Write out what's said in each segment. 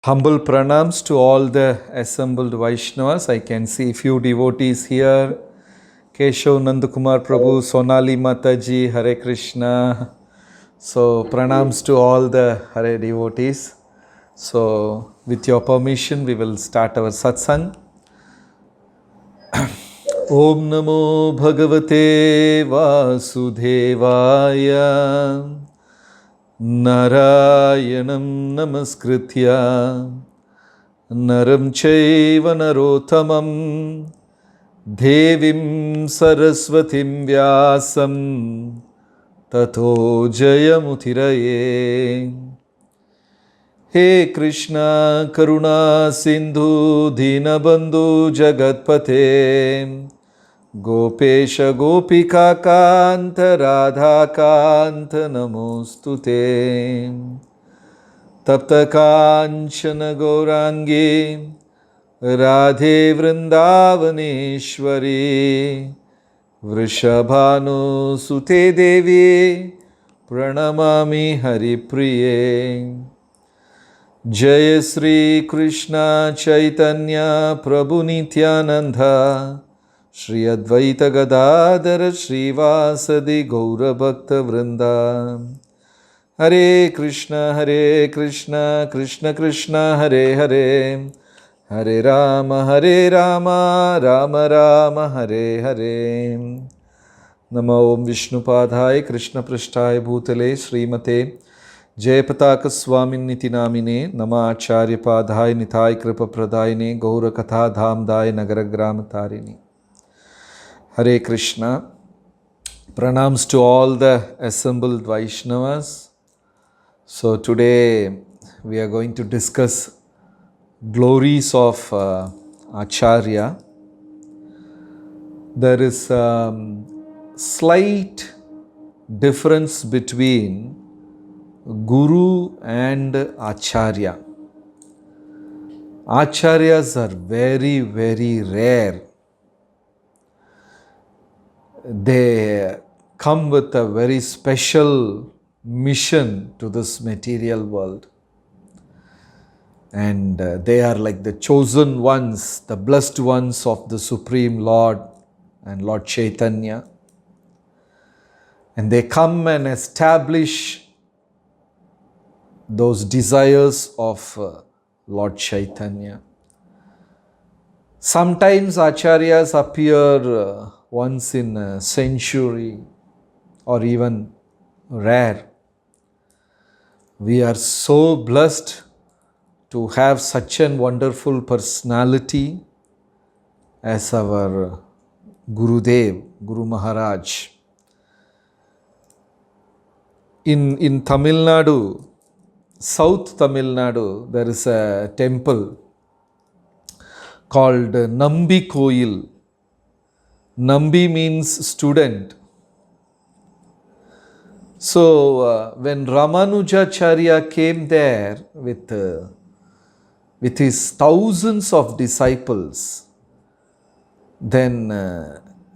Humble pranams to all the assembled Vaishnavas. I can see few devotees here. Keshav Nandakumar Prabhu, Sonali Mataji, Hare Krishna. So pranams to all the Hare devotees. So with your permission, we will start our satsang. Om Namo Bhagavate Vasudevaya Narayanam Namaskritya Naram Chaiva Narottamam Devim Saraswatim Vyasam Tato Jayamutiraye. He Krishna Karuna Sindhu Dinabandhu Jagatpate Gopesha Gopika Kanta Radha Kanta Namostute Tapta Kanchana Gaurangi Radhe Vrindavaneshwari Vrishabhanu Sute Devi Pranamami Haripriye. Jai Sri Krishna Chaitanya Prabhu Nityananda Shri Advaita Gadadhara Shri Vasadi Gaura Bhakta Vrinda. Hare Krishna Krishna Krishna Hare Hare Hare Rama Rama Rama Hare Hare. Namo Om Vishnupadhaya Krishna Prishthaya Bhutale Srimate Jayapataka Swamin Niti Namine Nama Acharya Padhaya Nitai Kripa Pradayane Gaura Katha Dhamdaya Nagaragrama Tarini. Hare Krishna. Pranams to all the assembled Vaishnavas. So today we are going to discuss glories of Acharya. There is slight difference between Guru and Acharya. Acharyas are very, very rare. They come with a very special mission to this material world. And they are like the chosen ones, the blessed ones of the Supreme Lord and Lord Chaitanya. And they come and establish those desires of Lord Chaitanya. Sometimes Acharyas appear once in a century or even rare. We are so blessed to have such a wonderful personality as our Gurudev, Guru Maharaj. In Tamil Nadu, South Tamil Nadu, there is a temple called Nambi Koil. Nambi means student. So when Ramanujacharya came there with his thousands of disciples, then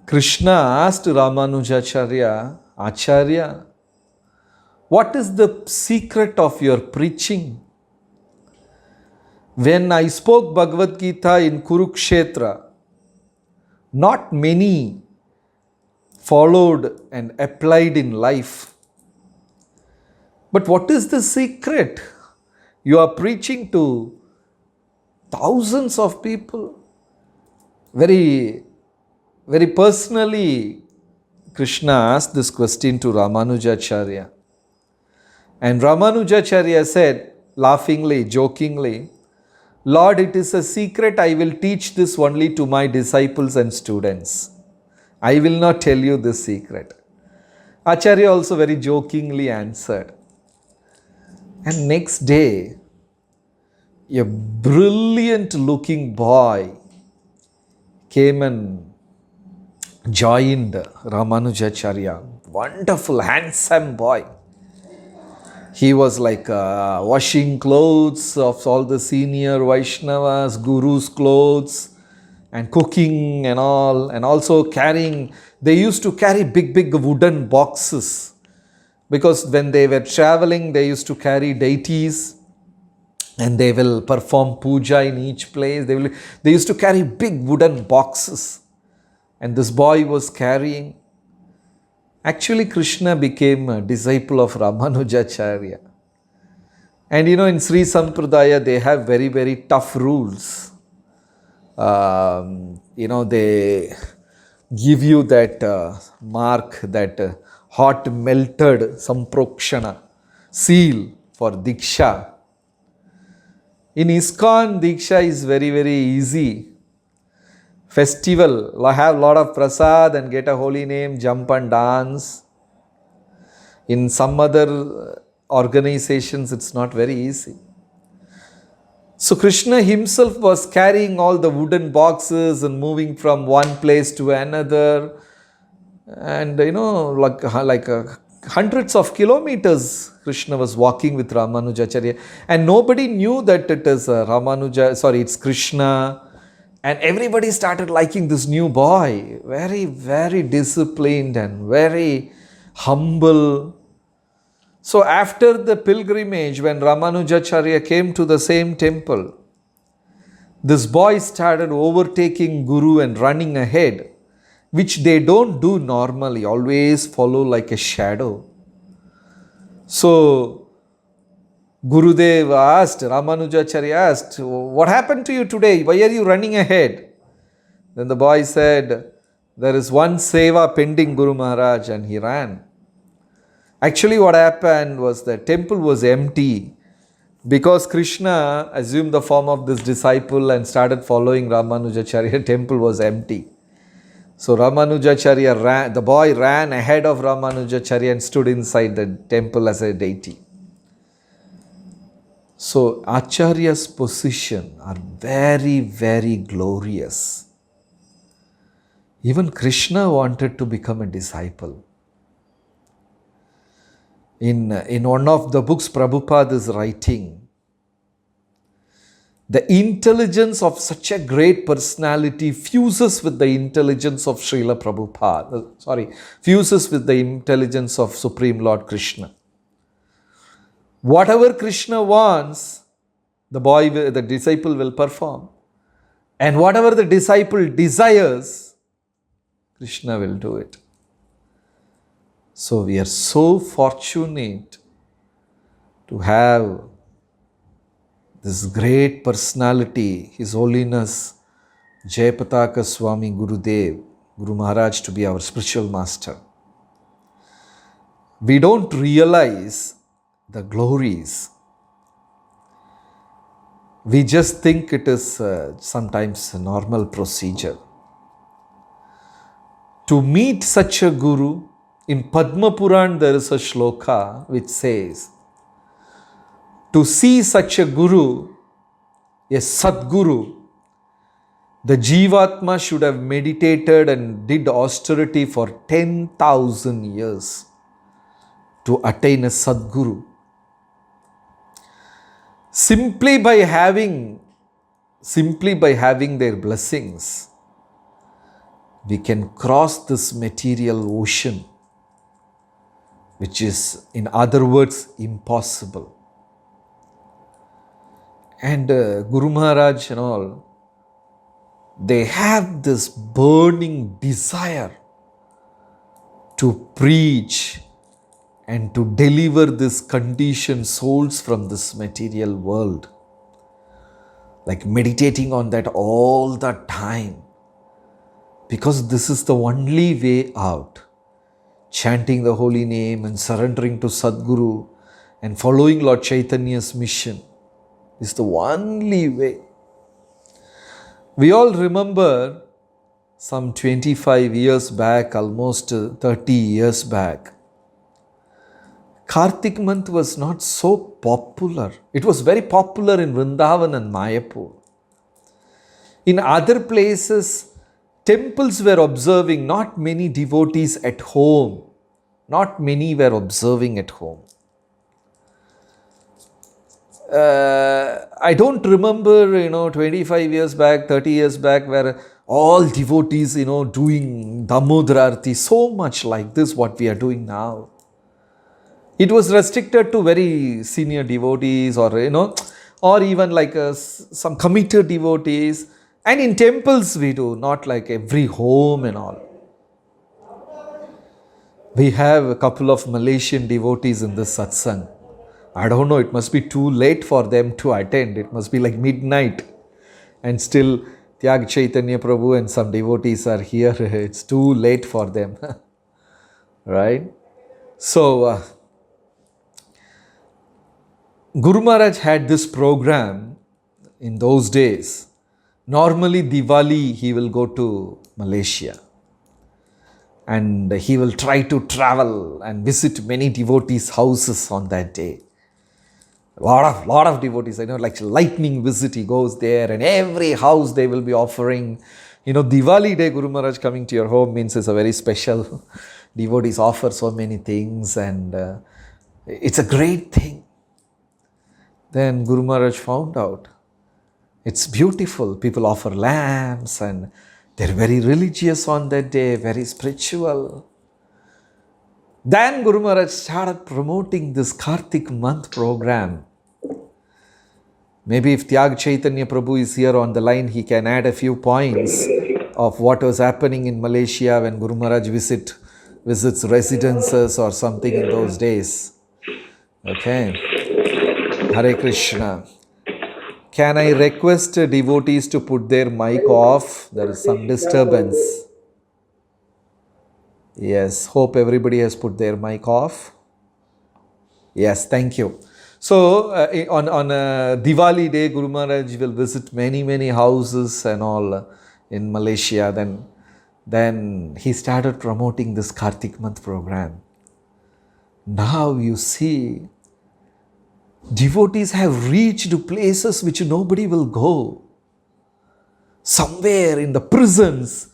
Krishna asked Ramanujacharya, Acharya, what is the secret of your preaching? When I spoke Bhagavad Gita in Kurukshetra, not many followed and applied in life. But what is the secret? You are preaching to thousands of people. Very, very personally, Krishna asked this question to Ramanujacharya. And Ramanujacharya said, laughingly, jokingly, Lord, it is a secret. I will teach this only to my disciples and students. I will not tell you this secret. Acharya also very jokingly answered. And next day, a brilliant looking boy came and joined Ramanujacharya. Wonderful, handsome boy. He was like washing clothes of all the senior Vaishnavas, Guru's clothes, and cooking and all, and also carrying. They used to carry big wooden boxes because when they were traveling, they used to carry deities and they will perform puja in each place. They used to carry big wooden boxes, and this boy was carrying. Actually, Krishna became a disciple of Ramanujacharya. And in Sri Sampradaya, they have very, very tough rules. They give you that mark, that hot melted Samprokshana seal for Diksha. In ISKCON, Diksha is very, very easy. Festival, have a lot of prasad and get a holy name, jump and dance. In some other organizations, it's not very easy. So Krishna himself was carrying all the wooden boxes and moving from one place to another. And hundreds of kilometers Krishna was walking with Ramanujacharya. And nobody knew that it is it's Krishna. And everybody started liking this new boy. Very, very disciplined and very humble. So after the pilgrimage, when Ramanujacharya came to the same temple, this boy started overtaking Guru and running ahead, which they don't do normally, always follow like a shadow. So Gurudev asked, Ramanujacharya asked, what happened to you today? Why are you running ahead? Then the boy said, there is one seva pending, Guru Maharaj, and he ran. Actually, what happened was the temple was empty because Krishna assumed the form of this disciple and started following Ramanujacharya. Temple was empty. So Ramanujacharya ran, the boy ran ahead of Ramanujacharya and stood inside the temple as a deity. So Acharya's position are very, very glorious. Even Krishna wanted to become a disciple. In one of the books Prabhupada is writing, the intelligence of such a great personality fuses with the intelligence of Srila Prabhupada. Fuses with the intelligence of Supreme Lord Krishna. Whatever Krishna wants, the disciple will perform. And whatever the disciple desires, Krishna will do it. So we are so fortunate to have this great personality, His Holiness Jayapataka Swami Gurudev, Guru Maharaj, to be our spiritual master. We don't realize the glories. We just think it is sometimes a normal procedure. To meet such a Guru, in Padma Puran there is a shloka which says, to see such a Guru, a Sadguru, the Jivatma should have meditated and did austerity for 10,000 years to attain a Sadguru. Simply by having their blessings, we can cross this material ocean, which is, in other words, impossible. And Guru Maharaj and all, they have this burning desire to preach and to deliver this conditioned souls from this material world. Like meditating on that all the time. Because this is the only way out. Chanting the holy name and surrendering to Sadguru and following Lord Chaitanya's mission is the only way. We all remember some 25 years back, almost 30 years back, Kartik month was not so popular. It was very popular in Vrindavan and Mayapur. In other places, temples were observing, not many devotees at home. Not many were observing at home. I don't remember, 25 years back, 30 years back, where all devotees, doing Damodara Arati so much like this, what we are doing now. It was restricted to very senior devotees or, or even like some committed devotees. And in temples we do, not like every home and all. We have a couple of Malaysian devotees in this satsang. I don't know, it must be too late for them to attend. It must be like midnight. And still Tyag Chaitanya Prabhu and some devotees are here. It's too late for them. Right? So, Guru Maharaj had this program in those days. Normally Diwali he will go to Malaysia. And he will try to travel and visit many devotees' houses on that day. Lot of devotees, like lightning visit, he goes there, and every house they will be offering. Diwali day Guru Maharaj coming to your home means it's a very special. Devotees offer so many things, and it's a great thing. Then Guru Maharaj found out it's beautiful. People offer lamps, and they're very religious on that day, very spiritual. Then Guru Maharaj started promoting this Kartik month program. Maybe if Tyag Chaitanya Prabhu is here on the line, he can add a few points of what was happening in Malaysia when Guru Maharaj visits residences or something in those days. Okay. Hare Krishna. Can I request devotees to put their mic off? There is some disturbance. Yes, hope everybody has put their mic off. Yes, thank you. So, on Diwali day, Guru Maharaj will visit many houses and all in Malaysia. Then he started promoting this Kartik month program. Now you see, devotees have reached places which nobody will go. Somewhere in the prisons,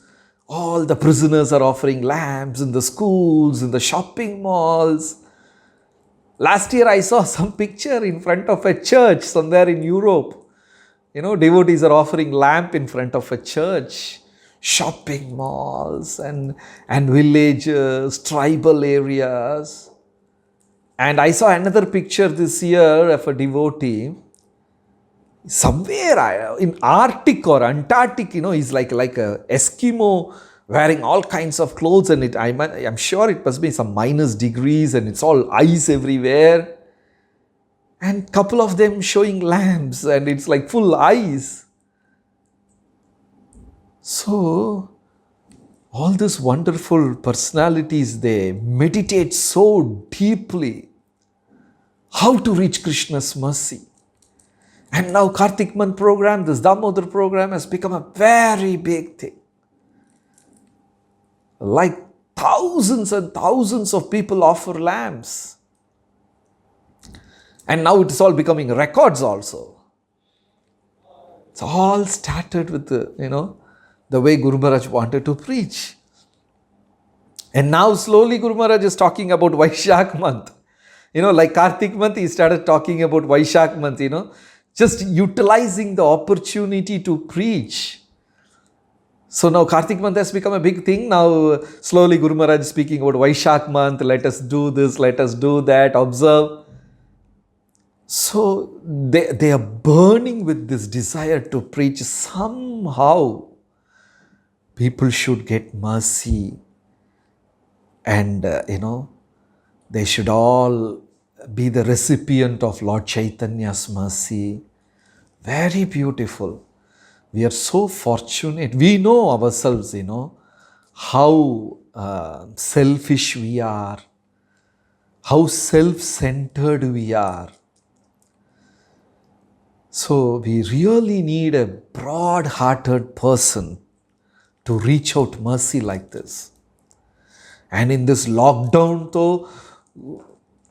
all the prisoners are offering lamps, in the schools, in the shopping malls. Last year I saw some picture in front of a church somewhere in Europe. Devotees are offering lamp in front of a church, shopping malls and villages, tribal areas. And I saw another picture this year of a devotee somewhere in Arctic or Antarctic, he's like a Eskimo wearing all kinds of clothes, and I'm sure it must be some minus degrees and it's all ice everywhere. And couple of them showing lamps and it's like full ice. So, all these wonderful personalities, they meditate so deeply how to reach Krishna's mercy. And now Kartik month program, this Damodar program has become a very big thing. Like thousands and thousands of people offer lamps. And now it is all becoming records also. It's all started with the way Guru Maharaj wanted to preach. And now slowly Guru Maharaj is talking about Vaishak month. Like Kartik month, he started talking about Vaishak month, just utilizing the opportunity to preach. So now Kartik month has become a big thing. Now slowly Guru Maharaj is speaking about Vaishak month. Let us do this, let us do that, observe. So they are burning with this desire to preach. Somehow people should get mercy. And they should all be the recipient of Lord Chaitanya's mercy. Very beautiful. We are so fortunate. We know ourselves, how selfish we are, how self-centered we are. So we really need a broad-hearted person to reach out mercy like this. And in this lockdown, though,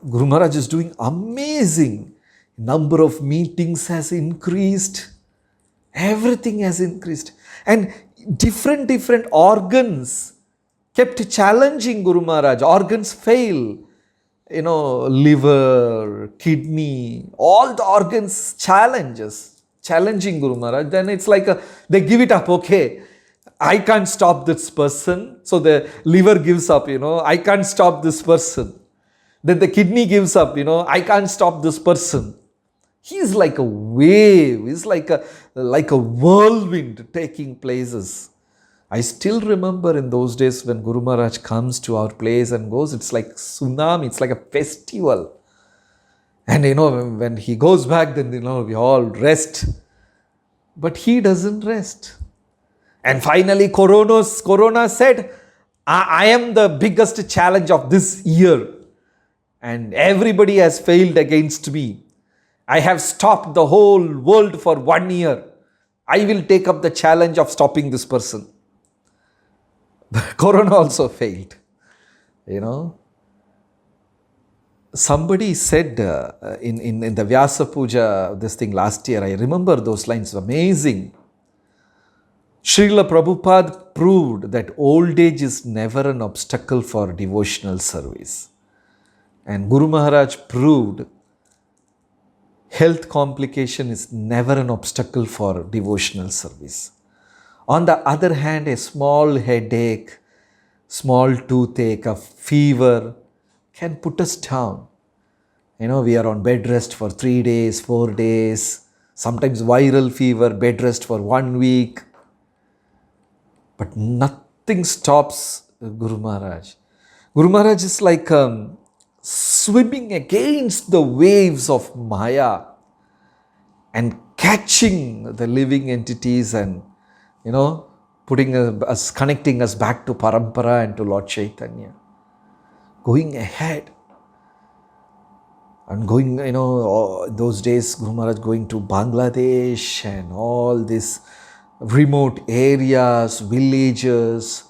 Guru Maharaj is doing amazing. Number of meetings has increased. Everything has increased. And different organs kept challenging Guru Maharaj. Organs fail. Liver, kidney, all the organs challenging Guru Maharaj. Then it's like they give it up. Okay, I can't stop this person. So the liver gives up, I can't stop this person. Then the kidney gives up, I can't stop this person. He's like a wave, he's like a whirlwind taking places. I still remember in those days when Guru Maharaj comes to our place and goes, it's like tsunami, it's like a festival. And when he goes back, then we all rest. But he doesn't rest. And finally, Corona said, I am the biggest challenge of this year. And everybody has failed against me. I have stopped the whole world for 1 year. I will take up the challenge of stopping this person. Corona also failed. Somebody said in the Vyasa Puja, this thing last year, I remember those lines, amazing. Srila Prabhupada proved that old age is never an obstacle for devotional service. And Guru Maharaj proved health complication is never an obstacle for devotional service. On the other hand, a small headache, small toothache, a fever can put us down. We are on bed rest for 3 days, 4 days, sometimes viral fever, bed rest for 1 week. But nothing stops Guru Maharaj. Guru Maharaj is like swimming against the waves of Maya and catching the living entities and, putting us, connecting us back to Parampara and to Lord Chaitanya. Going ahead. And going, those days, Guru Maharaj going to Bangladesh and all these remote areas, villages.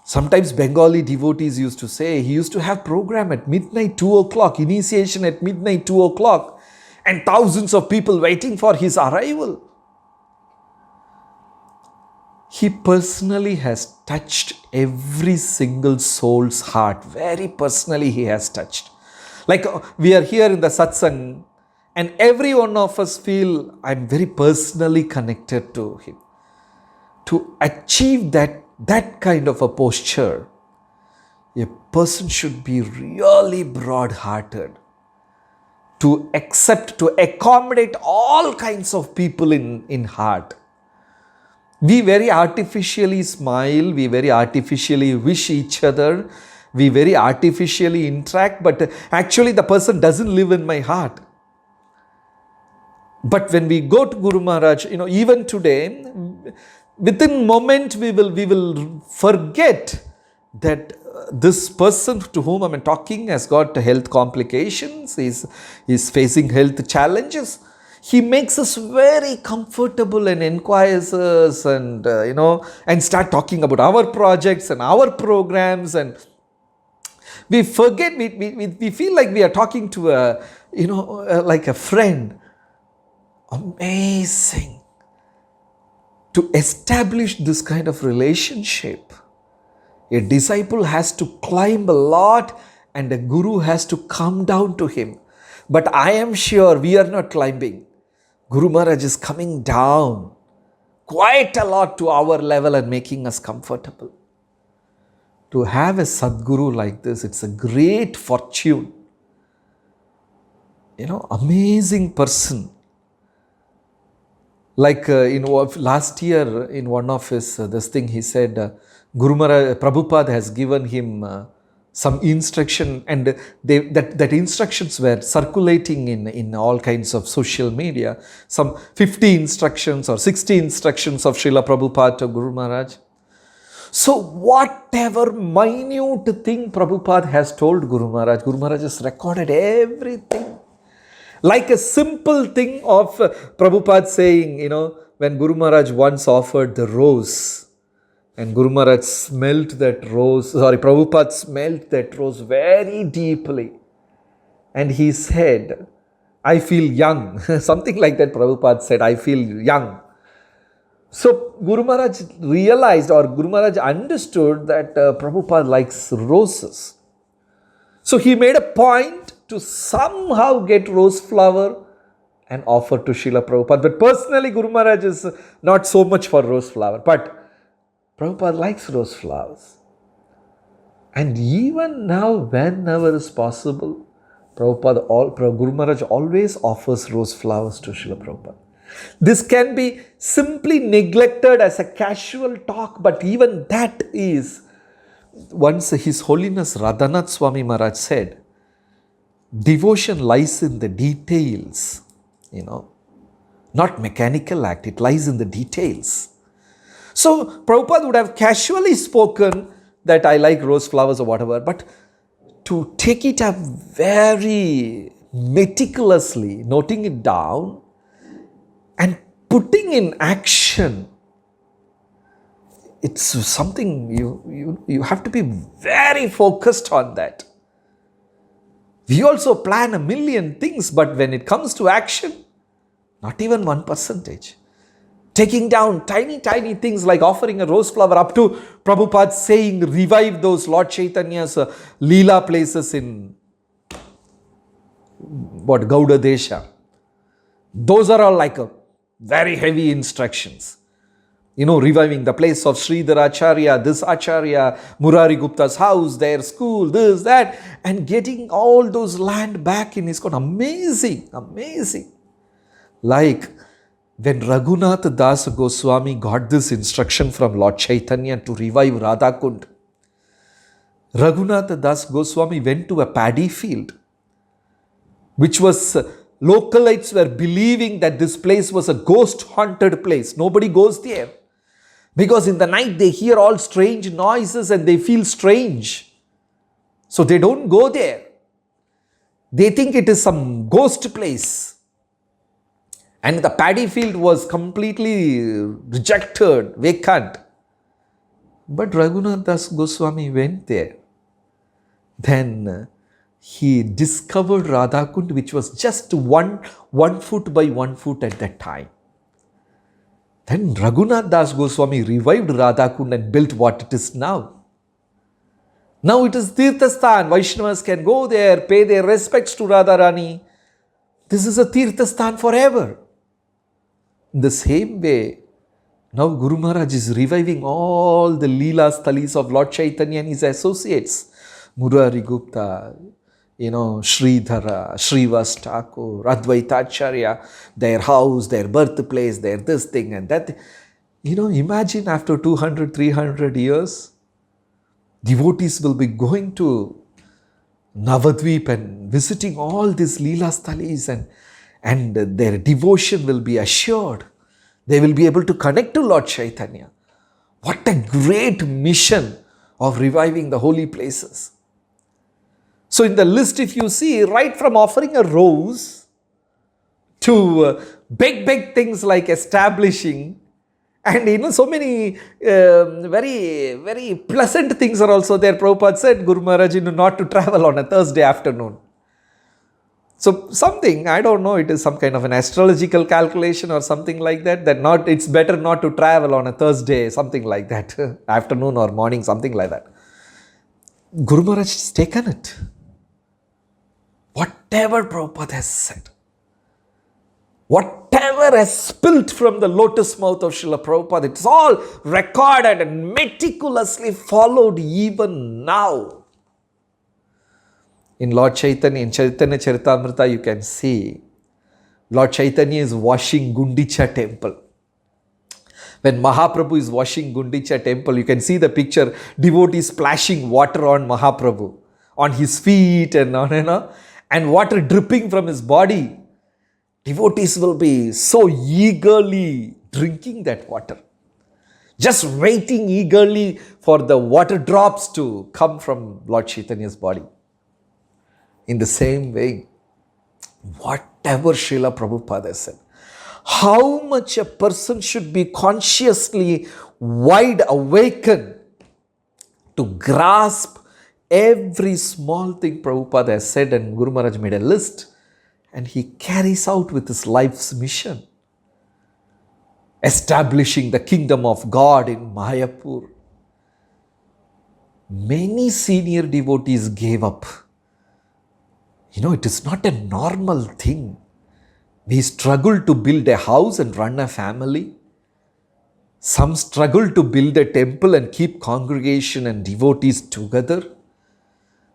Sometimes Bengali devotees used to say, he used to have program at midnight, 2 o'clock, initiation at midnight, 2 o'clock, and thousands of people waiting for his arrival. He personally has touched every single soul's heart. Very personally he has touched. Like we are here in the satsang and every one of us feel I'm very personally connected to him. To achieve that kind of a posture, a person should be really broad-hearted. To accept, to accommodate all kinds of people in heart. We very artificially smile, we very artificially wish each other, we very artificially interact, but actually the person doesn't live in my heart. But when we go to Guru Maharaj, even today, within moment we will forget that this person to whom I'm talking has got health complications, is facing health challenges. He makes us very comfortable and inquires us and, and start talking about our projects and our programs, and we forget, we feel like we are talking to like a friend. Amazing. To establish this kind of relationship, a disciple has to climb a lot and a guru has to come down to him. But I am sure we are not climbing. Guru Maharaj is coming down quite a lot to our level and making us comfortable. To have a Sadguru like this, it's a great fortune. Amazing person. Like last year in one of his this thing he said, Guru Maharaj, Prabhupada has given him some instruction, and that instructions were circulating in all kinds of social media. Some 50 instructions or 60 instructions of Srila Prabhupada to Guru Maharaj. So whatever minute thing Prabhupada has told Guru Maharaj has recorded everything. Like a simple thing of Prabhupada saying, when Guru Maharaj once offered the rose, and Guru Maharaj Prabhupada smelled that rose very deeply. And he said, I feel young. Something like that Prabhupada said, I feel young. So Guru Maharaj realized, or Guru Maharaj understood that Prabhupada likes roses. So he made a point to somehow get rose flower and offer to Srila Prabhupada. But personally, Guru Maharaj is not so much for rose flower. But Prabhupada likes rose flowers. And even now, whenever is possible, Guru Maharaj always offers rose flowers to Srila Prabhupada. This can be simply neglected as a casual talk, but even that is, once His Holiness Radhanath Swami Maharaj said, devotion lies in the details, not mechanical act, it lies in the details. So Prabhupada would have casually spoken that I like rose flowers or whatever, but to take it up very meticulously, noting it down and putting in action, it's something you have to be very focused on that. We also plan a million things, but when it comes to action, not even 1%. Taking down tiny things like offering a rose flower up to Prabhupada saying, revive those Lord Chaitanya's Leela places in Gauda Desha. Those are all like a very heavy instructions. Reviving the place of Sridhar Acharya, this Acharya, Murari Gupta's house, their school, this, that, and getting all those land back in ISKCON. Amazing. Like when Raghunath Das Goswami got this instruction from Lord Chaitanya to revive Radhakund, Raghunath Das Goswami went to a paddy field, which was, localites were believing that this place was a ghost-haunted place. Nobody goes there. Because in the night they hear all strange noises and they feel strange. So they don't go there. They think it is some ghost place. And the paddy field was completely rejected, vacant. But Raghunath Das Goswami went there. Then he discovered Radhakund, which was just one foot by 1 foot at that time. Then Raghunath Das Goswami revived Radhakund and built what it is now. Now it is Tirthasthan. Vaishnavas can go there, pay their respects to Radharani. This is a Tirthasthan forever. In the same way, now Guru Maharaj is reviving all the Leela Sthalis of Lord Chaitanya and his associates. Murari Gupta, Sridhara, Srivas Thakur, Advaitacharya, their house, their birthplace, their this thing and that. Imagine after 200, 300 years, devotees will be going to Navadvip and visiting all these Leela Sthalis and their devotion will be assured. They will be able to connect to Lord Chaitanya. What a great mission of reviving the holy places. So in the list, if you see, right from offering a rose to big things like establishing, and so many very, very pleasant things are also there. Prabhupada said, Guru Maharaj, not to travel on a Thursday afternoon. So something, I don't know, it is some kind of an astrological calculation or something like that, it's better not to travel on a Thursday, something like that, afternoon or morning, something like that. Guru Maharaj has taken it. Whatever Prabhupada has said, whatever has spilt from the lotus mouth of Srila Prabhupada, it's all recorded and meticulously followed even now. In Lord Chaitanya, in Chaitanya Charitamrita, you can see Lord Chaitanya is washing Gundicha temple. When Mahaprabhu is washing Gundicha temple, you can see the picture, devotees splashing water on Mahaprabhu, on his feet and and water dripping from his body. Devotees will be so eagerly drinking that water, just waiting eagerly for the water drops to come from Lord Chaitanya's body. In the same way, whatever Srila Prabhupada said, how much a person should be consciously wide awakened to grasp every small thing Prabhupada has said, and Guru Maharaj made a list and he carries out with his life's mission. Establishing the kingdom of God in Mayapur. Many senior devotees gave up. It is not a normal thing. We struggle to build a house and run a family. Some struggle to build a temple and keep congregation and devotees together.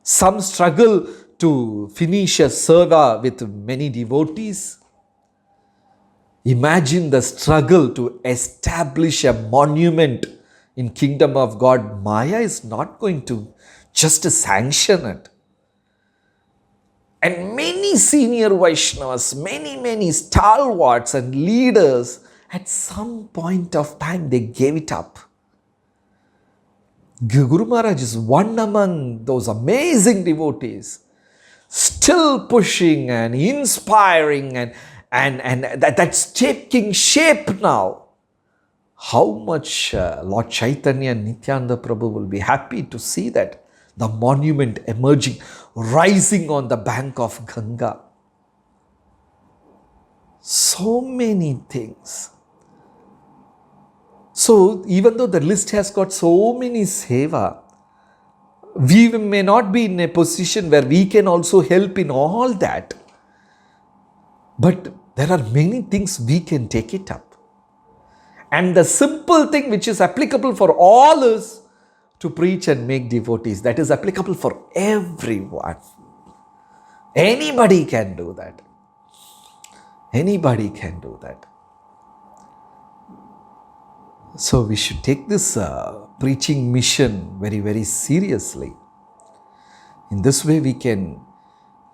Some struggle to finish a seva with many devotees. Imagine the struggle to establish a monument in Kingdom of God. Maya is not going to just sanction it. And many senior Vaishnavas, many stalwarts and leaders, at some point of time they gave it up. Guru Maharaj is one among those amazing devotees, still pushing and inspiring and that's taking shape now. How much Lord Chaitanya and Nityananda Prabhu will be happy to see that, the monument emerging, rising on the bank of Ganga. So many things. So even though the list has got so many seva, we may not be in a position where we can also help in all that. But there are many things we can take it up. And the simple thing which is applicable for all is to preach and make devotees. That is applicable for everyone. Anybody can do that. Anybody can do that. So we should take this preaching mission very seriously. In this way we can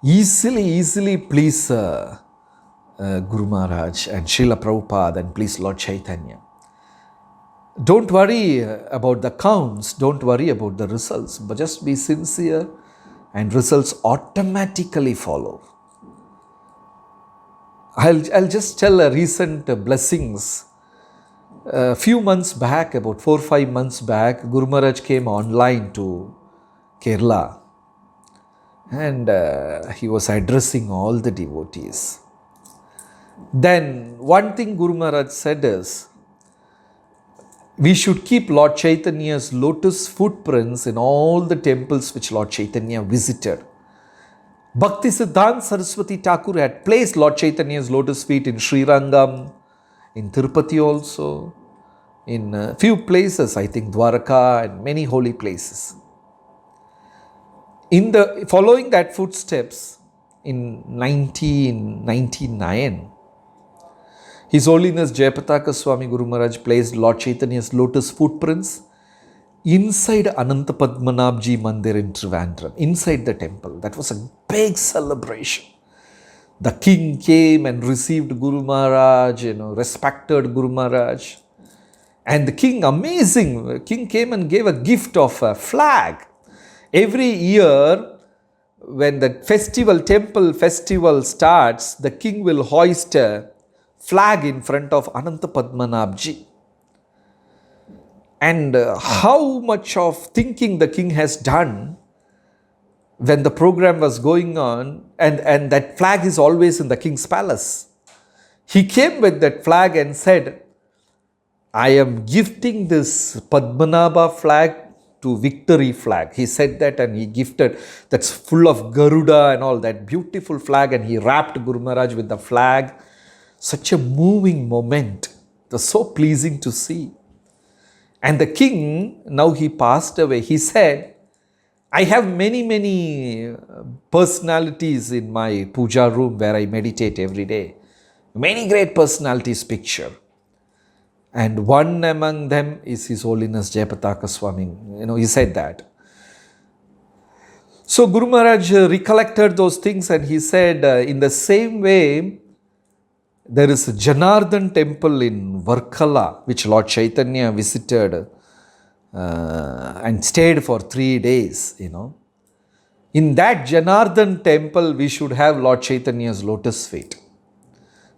easily please Guru Maharaj and Srila Prabhupada and please Lord Chaitanya. Don't worry about the counts, don't worry about the results, but just be sincere and results automatically follow. I'll just tell a recent blessings. A few months back, about 4 or 5 months back, Guru Maharaj came online to Kerala and he was addressing all the devotees. Then one thing Guru Maharaj said is, we should keep Lord Chaitanya's lotus footprints in all the temples which Lord Chaitanya visited. Bhakti Siddhanta Saraswati Thakur had placed Lord Chaitanya's lotus feet in Srirangam, in Tirupati also, in a few places, I think Dwaraka and many holy places. Following that footsteps, in 1999, His Holiness Jayapataka Swami Guru Maharaj placed Lord Chaitanya's lotus footprints inside Ananta Padmanabhji Mandir in Trivandrum, inside the temple. That was a big celebration. The king came and received Guru Maharaj, respected Guru Maharaj. And the king, amazing, king came and gave a gift of a flag. Every year, when the temple festival starts, the king will hoist a flag in front of Ananta Padmanabhji. And how much of thinking the king has done when the program was going on, and that flag is always in the king's palace. He came with that flag and said, I am gifting this Padmanabha flag to victory flag. He said that and he gifted, that's full of Garuda and all that beautiful flag, and he wrapped Guru Maharaj with the flag. Such a moving moment. It was so pleasing to see. And the king, now he passed away, he said, I have many personalities in my puja room where I meditate every day. Many great personalities picture. And one among them is His Holiness Jayapataka Swami. He said that. So Guru Maharaj recollected those things and he said, in the same way, there is a Janardhan temple in Varkala, which Lord Chaitanya visited and stayed for 3 days, In that Janardhan temple, we should have Lord Chaitanya's lotus feet.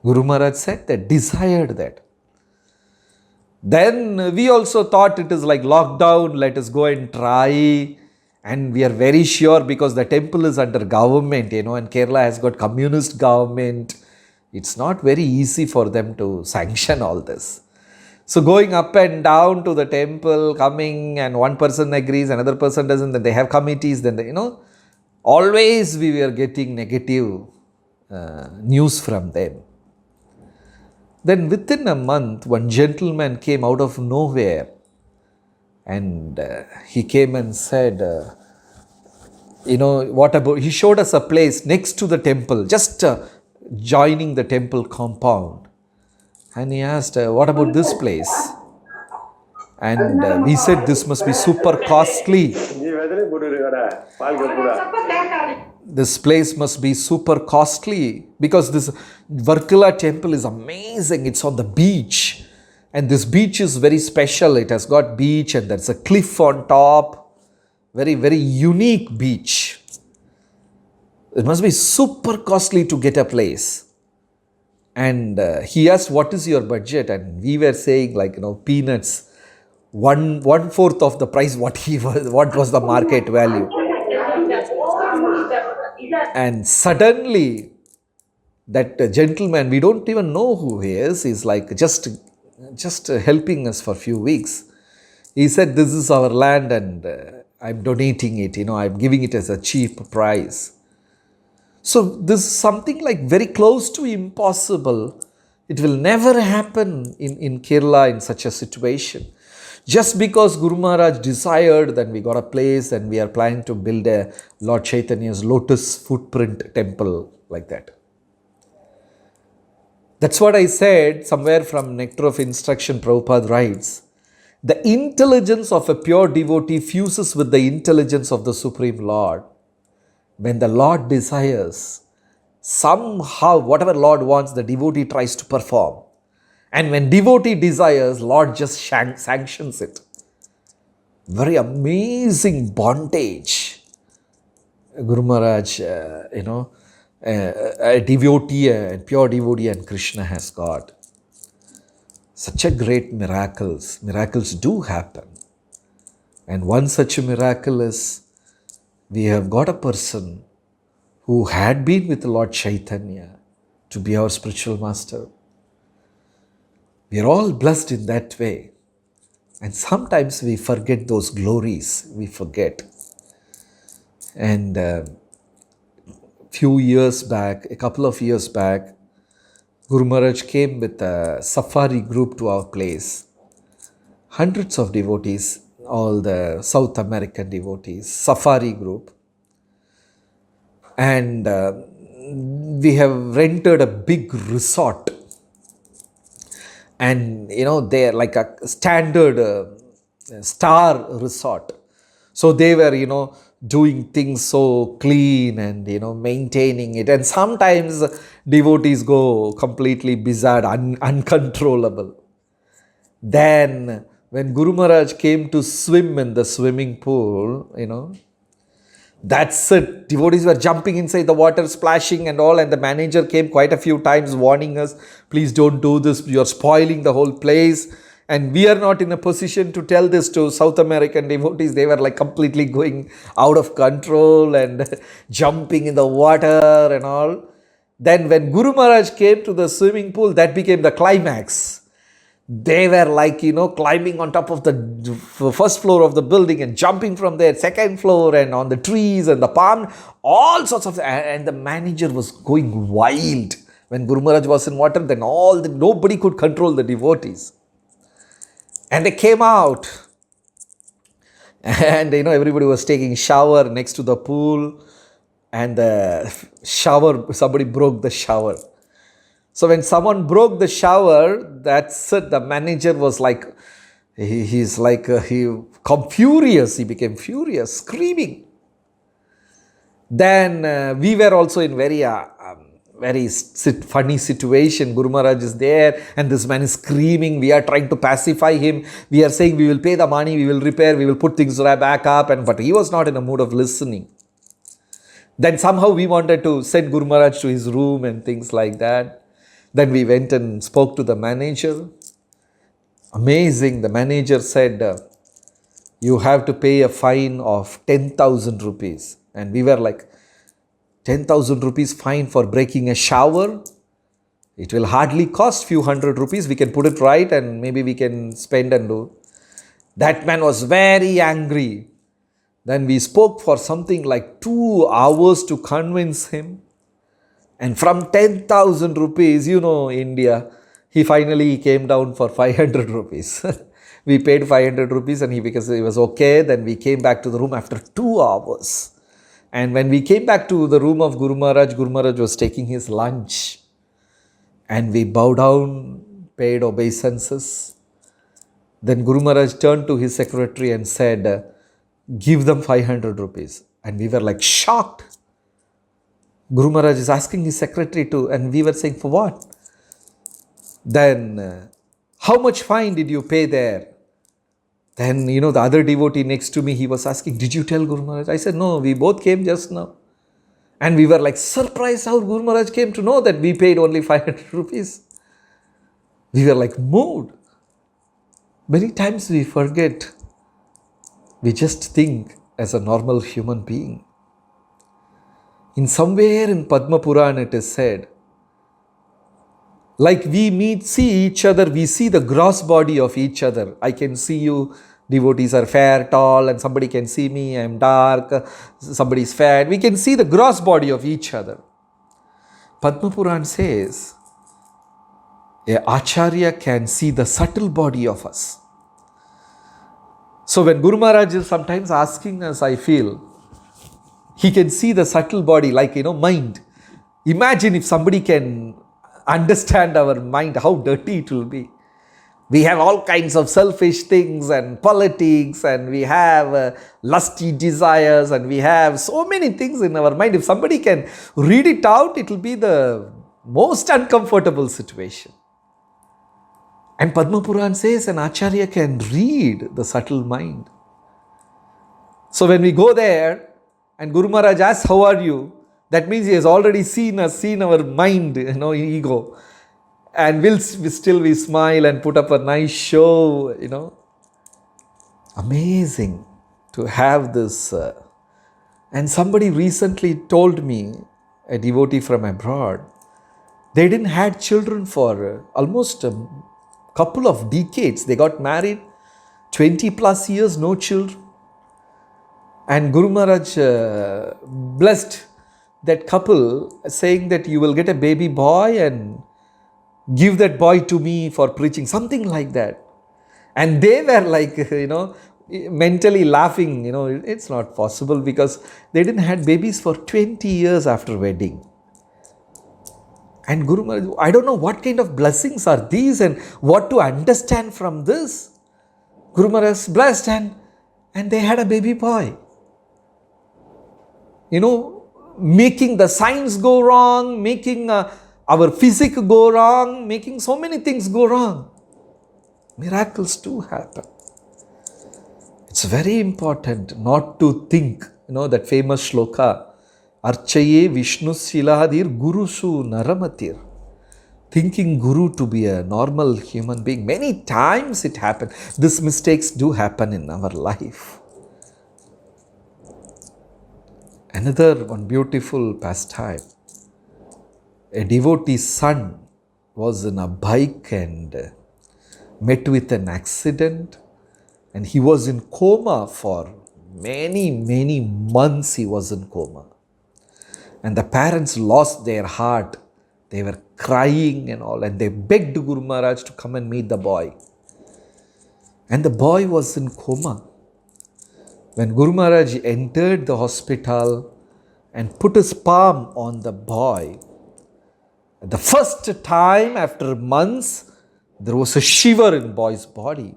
Guru Maharaj said that, desired that. Then we also thought it is like lockdown, let us go and try. And we are very sure because the temple is under government, and Kerala has got communist government. It's not very easy for them to sanction all this. So going up and down to the temple, coming, and one person agrees, another person doesn't, then they have committees, then they, always we were getting negative news from them. Then within a month, one gentleman came out of nowhere and he came and said, What about, he showed us a place next to the temple, just joining the temple compound. And he asked, what about this place? And we said, this must be super costly. This place must be super costly because this Varkala temple is amazing. It's on the beach. And this beach is very special. It has got beach and there's a cliff on top. Very, very unique beach. It must be super costly to get a place. And he asked, what is your budget? And we were saying peanuts. One fourth of the price what was the market value. And suddenly that gentleman, we don't even know who he is just helping us for a few weeks. He said, this is our land and I'm donating it, I'm giving it as a cheap price. So this is something very close to impossible. It will never happen in Kerala in such a situation. Just because Guru Maharaj desired, then we got a place and we are planning to build a Lord Chaitanya's lotus footprint temple like that. That's what I said somewhere from Nectar of Instruction. Prabhupada writes, the intelligence of a pure devotee fuses with the intelligence of the Supreme Lord. When the Lord desires, somehow whatever Lord wants, the devotee tries to perform. And when devotee desires, Lord just sanctions it. Very amazing bondage. Guru Maharaj, a devotee, a pure devotee and Krishna has got. Such a great miracles. Miracles do happen. And one such a miracle is, we have got a person who had been with Lord Chaitanya to be our spiritual master. We are all blessed in that way. And sometimes we forget those glories. We forget. And a couple of years back, Guru Maharaj came with a safari group to our place. Hundreds of devotees, all the South American devotees, safari group. And we have rented a big resort. And they're like a standard star resort. So they were, doing things so clean and, maintaining it. And sometimes devotees go completely bizarre, uncontrollable. Then when Guru Maharaj came to swim in the swimming pool, that's it. Devotees were jumping inside the water, splashing and all. And the manager came quite a few times warning us, please don't do this. You're spoiling the whole place. And we are not in a position to tell this to South American devotees. They were completely going out of control and jumping in the water and all. Then when Guru Maharaj came to the swimming pool, that became the climax. They were climbing on top of the first floor of the building and jumping from there, second floor and on the trees and the palm, all sorts of, and the manager was going wild. When Guru Maharaj was in water, then nobody could control the devotees. And they came out and everybody was taking shower next to the pool, and the shower, somebody broke the shower. So when someone broke the shower, that's it. The manager was he became furious. He became furious, screaming. Then we were also in very funny situation. Guru Maharaj is there and this man is screaming. We are trying to pacify him. We are saying we will pay the money, we will repair, we will put things back up. But he was not in a mood of listening. Then somehow we wanted to send Guru Maharaj to his room and things like that. Then we went and spoke to the manager. Amazing. The manager said, you have to pay a fine of 10,000 rupees. And we were 10,000 rupees fine for breaking a shower? It will hardly cost few hundred rupees. We can put it right and maybe we can spend and do. That man was very angry. Then we spoke for something 2 hours to convince him. And from 10,000 rupees, India, he finally came down for 500 rupees. We paid 500 rupees and because he was okay. Then we came back to the room after 2 hours. And when we came back to the room of Guru Maharaj was taking his lunch. And we bowed down, paid obeisances. Then Guru Maharaj turned to his secretary and said, give them 500 rupees. And we were like shocked. Guru Maharaj is asking his secretary to, and we were saying, for what? Then, how much fine did you pay there? Then, the other devotee next to me, he was asking, did you tell Guru Maharaj? I said, no, we both came just now. And we were like surprised how Guru Maharaj came to know that we paid only 500 rupees. We were like moved. Many times we forget. We just think as a normal human being. In somewhere in Padma Purana it is said, like we see each other, we see the gross body of each other. I can see you, devotees are fair, tall, and somebody can see me, I am dark, somebody is fat. We can see the gross body of each other. Padma Purana says, a Acharya can see the subtle body of us. So when Guru Maharaj is sometimes asking us, I feel, he can see the subtle body like, mind. Imagine if somebody can understand our mind, how dirty it will be. We have all kinds of selfish things and politics, and we have lusty desires, and we have so many things in our mind. If somebody can read it out, it will be the most uncomfortable situation. And Padma Purana says an Acharya can read the subtle mind. So when we go there and Guru Maharaj asks, how are you? That means he has already seen us, seen our mind, ego. And we smile and put up a nice show, Amazing to have this. And somebody recently told me, a devotee from abroad, they didn't have children for almost a couple of decades. They got married, 20 plus years, no children. And Guru Maharaj blessed that couple, saying that you will get a baby boy and give that boy to me for preaching, something like that. And they were like, mentally laughing, it's not possible because they didn't have babies for 20 years after wedding. And Guru Maharaj, I don't know what kind of blessings are these and what to understand from this. Guru Maharaj blessed and they had a baby boy. Making the science go wrong, making our physics go wrong, making so many things go wrong. Miracles too happen. It's very important not to think, that famous shloka, Archaye Vishnu Shiladir Gurusu Naramatir. Thinking Guru to be a normal human being. Many times it happens. These mistakes do happen in our life. Another one beautiful pastime. A devotee's son was in a bike and met with an accident, and he was in coma for many, many months. He was in coma. And the parents lost their heart. They were crying and all, and they begged Guru Maharaj to come and meet the boy. And the boy was in coma. When Guru Maharaj entered the hospital and put his palm on the boy, the first time after months, there was a shiver in boy's body.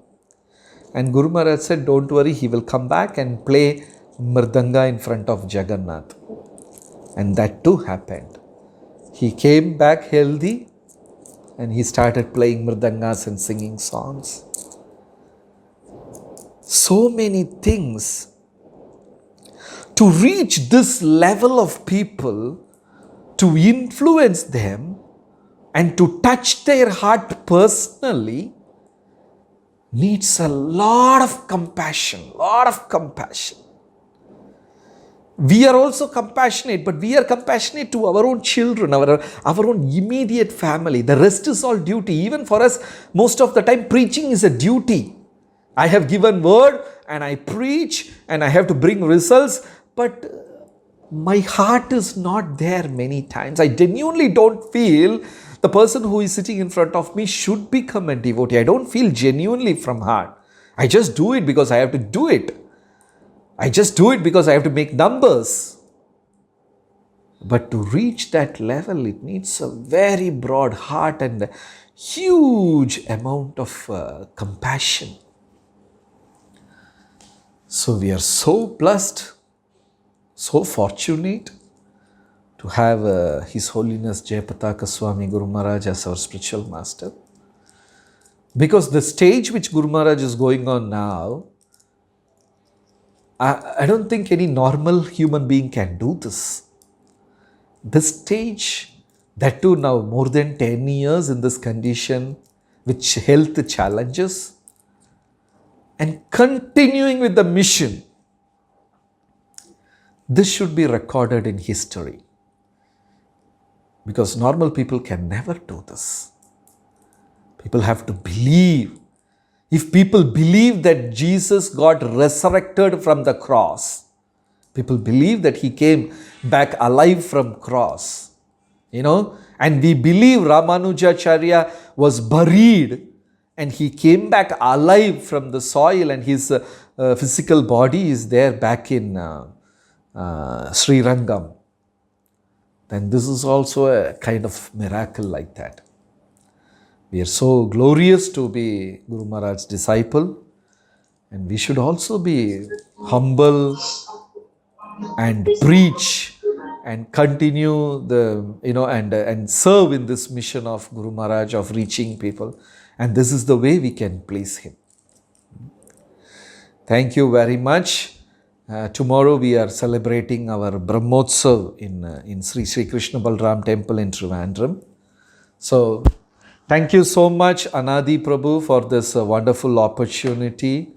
And Guru Maharaj said, don't worry, he will come back and play Mridanga in front of Jagannath. And that too happened. He came back healthy and he started playing Mridangas and singing songs. So many things. To reach this level of people, to influence them and to touch their heart personally, needs a lot of compassion, We are also compassionate, but we are compassionate to our own children, our own immediate family. The rest is all duty. Even for us, most of the time, preaching is a duty. I have given word and I preach and I have to bring results, but my heart is not there many times. I genuinely don't feel the person who is sitting in front of me should become a devotee. I don't feel genuinely from heart. I just do it because I have to do it. I just do it because I have to make numbers. But to reach that level, it needs a very broad heart and a huge amount of compassion. So we are so blessed, so fortunate to have His Holiness Jayapataka Swami Guru Maharaj as our spiritual master. Because the stage which Guru Maharaj is going on now, I don't think any normal human being can do this. This stage, that too now more than 10 years in this condition, with health challenges, and continuing with the mission, this should be recorded in history. Because normal people can never do this. People have to believe. If people believe that Jesus got resurrected from the cross, people believe that He came back alive from cross, and we believe Ramanujacharya was buried and he came back alive from the soil, and his physical body is there back in Sri Rangam. Then this is also a kind of miracle like that. We are so glorious to be Guru Maharaj's disciple, and we should also be humble and preach and continue and serve in this mission of Guru Maharaj of reaching people. And this is the way we can please Him. Thank you very much. Tomorrow we are celebrating our Brahmotsav in Sri Sri Krishna Balram Temple in Trivandrum. So, thank you so much, Anadi Prabhu, for this wonderful opportunity